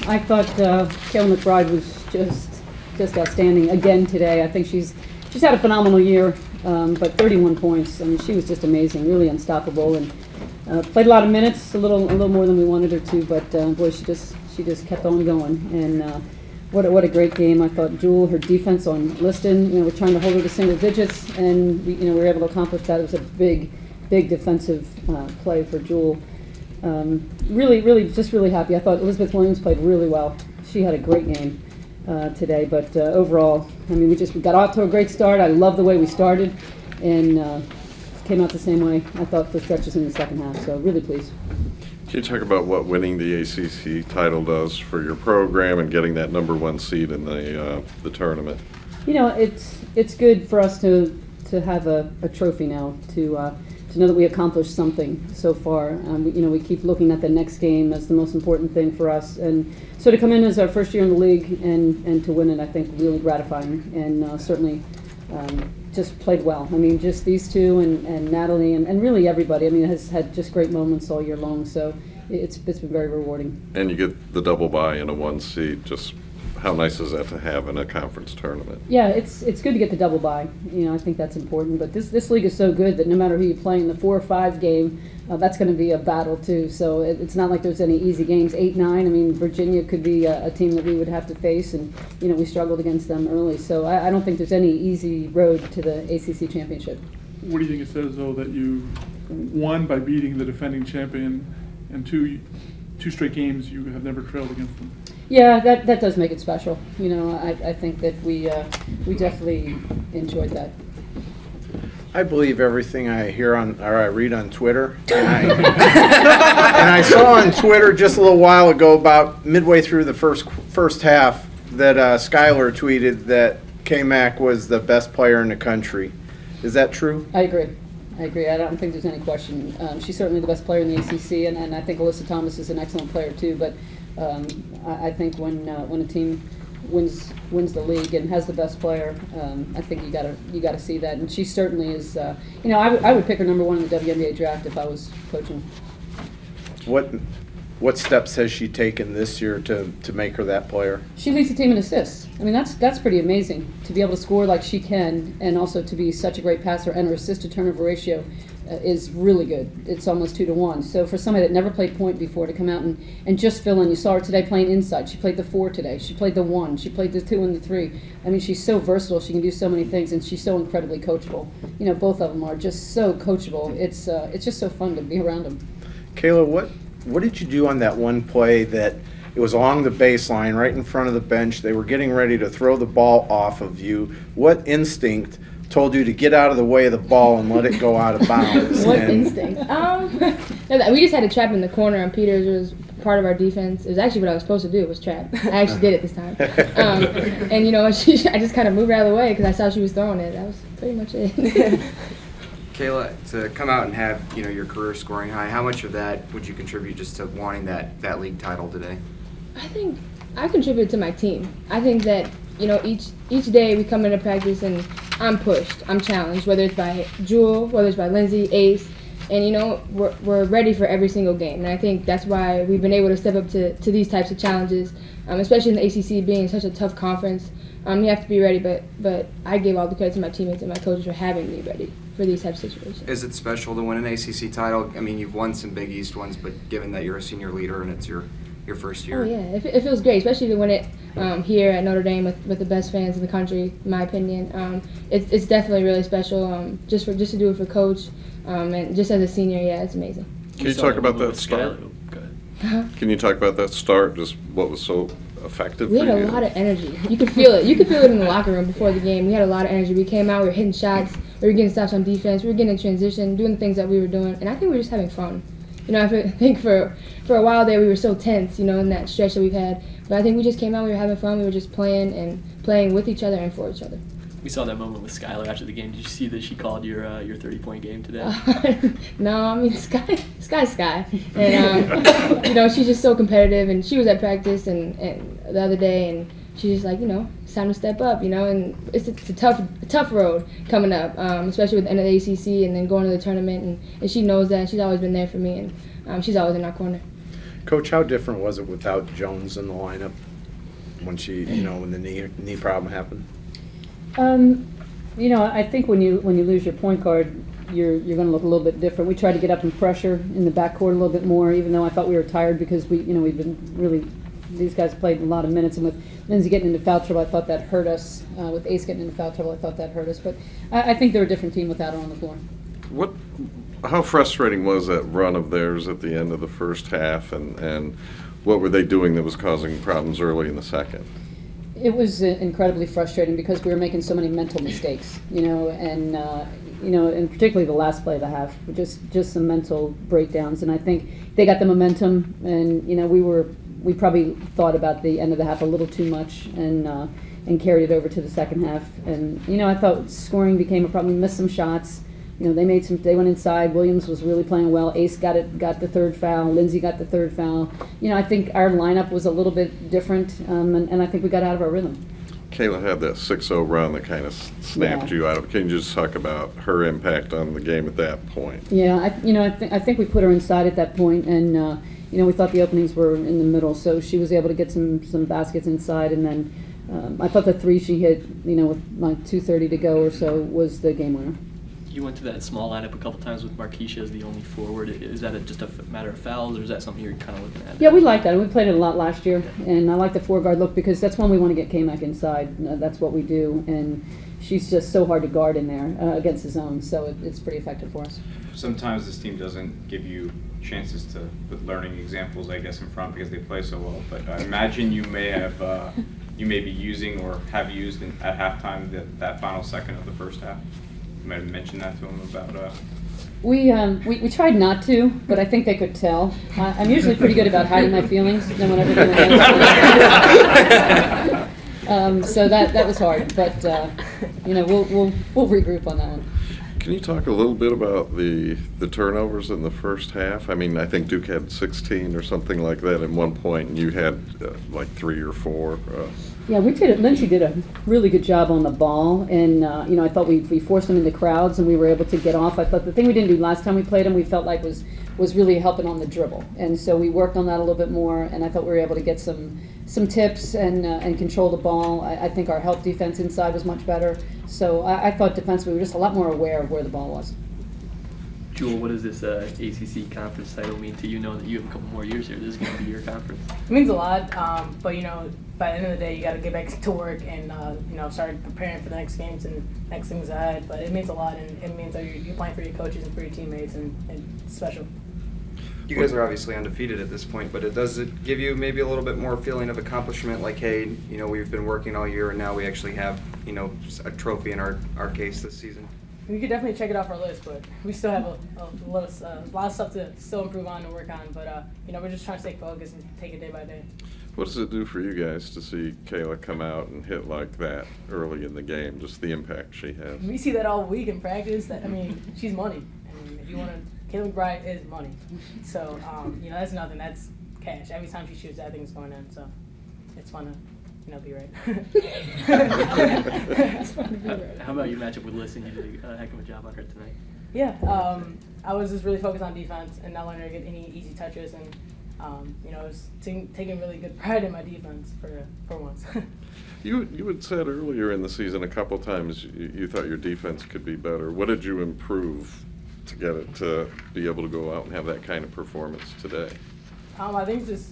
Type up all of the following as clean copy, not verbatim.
I thought Kayla McBride was just outstanding again today. I think she's had a phenomenal year, but 31 points. I mean, she was just amazing, really unstoppable, and played a lot of minutes, a little more than we wanted her to. But boy, she just kept on going, and what a great game. I thought Jewell, her defense on Liston, we're trying to hold her to single digits, and we were able to accomplish that. It was a big defensive play for Jewell. Really happy. I thought Elizabeth Williams played really well. She had a great game today, but overall, I mean, we got off to a great start. I love the way we started, and came out the same way, I thought, for stretches in the second half, so really pleased. Can you talk about what winning the ACC title does for your program and getting that #1 seed in the tournament? It's good for us to have a trophy now, to know that we accomplished something so far. We keep looking at the next game as the most important thing for us, and so to come in as our first year in the league and to win it, I think really gratifying, and certainly just played well. I mean, just these two and Natalie and really everybody. I mean, has had just great moments all year long, so it's been very rewarding. And you get the double bye in a 1 seed. Just how nice is that to have in a conference tournament? Yeah, it's good to get the double bye. I think that's important. But this league is so good that no matter who you play in the 4 or 5 game, that's going to be a battle too. So it's not like there's any easy games. 8, 9. I mean, Virginia could be a team that we would have to face, and we struggled against them early. So I don't think there's any easy road to the ACC championship. What do you think it says, though, that you won by beating the defending champion, and two straight games you have never trailed against them? Yeah, that does make it special. I think that we definitely enjoyed that. I believe everything I hear I read on Twitter. And I saw on Twitter just a little while ago, about midway through the first half, that Skylar tweeted that K-Mac was the best player in the country. Is that true? I agree. I don't think there's any question. She's certainly the best player in the ACC, and I think Alyssa Thomas is an excellent player too. But I think when a team wins the league and has the best player, I think you gotta see that. And she certainly is. I would pick her #1 in the WNBA draft if I was coaching. What steps has she taken this year to make her that player? She leads the team in assists. I mean, that's pretty amazing to be able to score like she can, and also to be such a great passer. And her assist-to-turnover ratio is really good. It's almost 2 to 1. So for somebody that never played point before to come out and just fill in, you saw her today playing inside. She played the 4 today. She played the 1. She played the 2 and the 3. I mean, she's so versatile. She can do so many things, and she's so incredibly coachable. Both of them are just so coachable. It's just so fun to be around them. Kayla, what did you do on that one play that it was along the baseline, right in front of the bench? They were getting ready to throw the ball off of you. What instinct told you to get out of the way of the ball and let it go out of bounds? What instinct? We just had a trap in the corner on Peters. It was part of our defense. It was actually what I was supposed to do, was trap. I actually did it this time. And I just kind of moved out of the way because I saw she was throwing it. That was pretty much it. Kayla, to come out and have your career scoring high, how much of that would you contribute just to wanting that league title today? I think I contribute to my team. I think that each day we come into practice and I'm pushed, I'm challenged, whether it's by Jewell, whether it's by Lindsay, Ace, and we're ready for every single game. And I think that's why we've been able to step up to these types of challenges, especially in the ACC being such a tough conference. You have to be ready, but I give all the credit to my teammates and my coaches for having me ready for these types of situations. Is it special to win an ACC title? I mean, you've won some Big East ones, but given that you're a senior leader and it's your first year. Oh yeah, it feels great, especially to win it here at Notre Dame with the best fans in the country, in my opinion. It's definitely really special. Just to do it for Coach, and just as a senior, yeah, it's amazing. Can you talk about that start? Can you talk about that start? Just what was so effective? We had a lot of energy. You could feel it. You could feel it in the locker room before the game. We had a lot of energy. We came out. We were hitting shots. We were getting stops on defense. We were getting in transition, doing the things that we were doing, and I think we were just having fun. I think for a while there we were so tense, in that stretch that we've had. But I think we just came out, we were having fun, we were just playing with each other and for each other. We saw that moment with Skylar after the game. Did you see that she called your 30-point game today? No, I mean Sky's Sky, and she's just so competitive. And she was at practice and the other day, and she's just like, it's time to step up, and it's a tough road coming up, especially with the end of the ACC and then going to the tournament, and she knows that. She's always been there for me, and she's always in our corner. Coach, how different was it without Jones in the lineup when when the knee problem happened? I think when you lose your point guard, you're going to look a little bit different. We tried to get up and pressure in the backcourt a little bit more, even though I thought we were tired because we've been really, these guys played a lot of minutes, and with Lindsay getting into foul trouble, I thought that hurt us. With Ace getting into foul trouble, I thought that hurt us. But I think they're a different team without her on the floor. How frustrating was that run of theirs at the end of the first half, and what were they doing that was causing problems early in the second? It was incredibly frustrating because we were making so many mental mistakes, and particularly the last play of the half, just some mental breakdowns. And I think they got the momentum, and we probably thought about the end of the half a little too much, and carried it over to the second half. And I thought scoring became a problem. We missed some shots. They went inside. Williams was really playing well. Ace got the third foul. Lindsay got the third foul. I think our lineup was a little bit different, and I think we got out of our rhythm. Kayla had that 6-0 run that kind of snapped you out of it. Can you just talk about her impact on the game at that point? Yeah, I think we put her inside at that point, and we thought the openings were in the middle, so she was able to get some baskets inside, and then I thought the three she hit, with like 2:30 to go or so, was the game winner. You went to that small lineup a couple times with Marquisha as the only forward. Is that just a matter of fouls, or is that something you're kind of looking at? Yeah, we like that. We played it a lot last year, and I like the four-guard look because that's when we want to get K-Mac inside. That's what we do, and she's just so hard to guard in there against the zone, so it's pretty effective for us. Sometimes this team doesn't give you chances to put learning examples, I guess, in front because they play so well, but I imagine you may be using or have used at halftime that final second of the first half. You might have mentioned that to them about. We tried not to, but I think they could tell. I'm usually pretty good about hiding my feelings. No one ever so that was hard, but we'll regroup on that one. Can you talk a little bit about the turnovers in the first half? I mean, I think Duke had 16 or something like that at one point, and you had like 3 or 4. Yeah, Lindsay did a really good job on the ball, and I thought we forced them into crowds, and we were able to get off. I thought the thing we didn't do last time we played them, we felt like was really helping on the dribble, and so we worked on that a little bit more, and I thought we were able to get some tips and control the ball. I think our help defense inside was much better, so I thought defensively we were just a lot more aware of where the ball was. Jewell, what does this ACC conference title mean to you, knowing that you have a couple more years here? This is going to be your conference. It means a lot, but by the end of the day, you got to get back to work and start preparing for the next games and next things ahead. But it means a lot, and it means that you're playing for your coaches and for your teammates, and it's special. You guys are obviously undefeated at this point, but does it give you maybe a little bit more feeling of accomplishment? Like, hey, we've been working all year, and now we actually have a trophy in our case this season. We could definitely check it off our list, but we still have a lot of stuff to still improve on and work on. But we're just trying to stay focused and take it day by day. What does it do for you guys to see Kayla come out and hit like that early in the game? Just the impact she has. We see that all week in practice. She's money. If you want to, Kayla McBride is money. So that's nothing. That's cash. Every time she shoots, that thing's going in. So it's fun to. Be right. It's fun to be right. How about your matchup with Listen? You did a heck of a job on her tonight. Yeah, I was just really focused on defense and not letting her get any easy touches, and I was taking really good pride in my defense for once. You had said earlier in the season a couple times you thought your defense could be better. What did you improve to get it to be able to go out and have that kind of performance today? I think it's just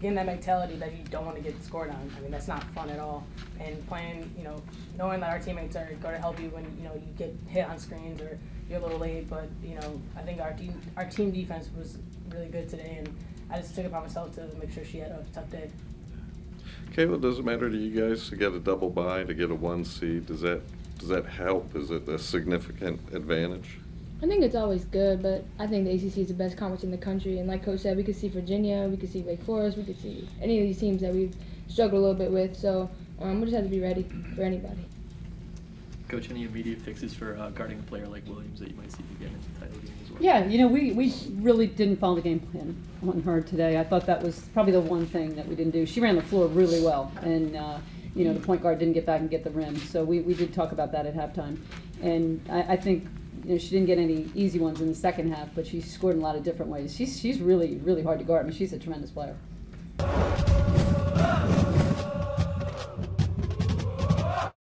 getting that mentality that you don't want to get scored on. That's not fun at all. And playing, knowing that our teammates are going to help you when, you get hit on screens or you're a little late. But, I think our team defense was really good today, and I just took it upon myself to make sure she had a tough day. Kayla, does it matter to you guys to get a double bye, to get a 1 seed? Does that help? Is it a significant advantage? I think it's always good, but I think the ACC is the best conference in the country. And like Coach said, we could see Virginia, we could see Wake Forest, we could see any of these teams that we've struggled a little bit with. So we just have to be ready for anybody. Coach, any immediate fixes for guarding a player like Williams that you might see again in the title game as well? Yeah, we really didn't follow the game plan on her today. I thought that was probably the one thing that we didn't do. She ran the floor really well, and the point guard didn't get back and get the rim. So we did talk about that at halftime. And I think she didn't get any easy ones in the second half, but she scored in a lot of different ways. She's really, really hard to guard. I mean, she's a tremendous player.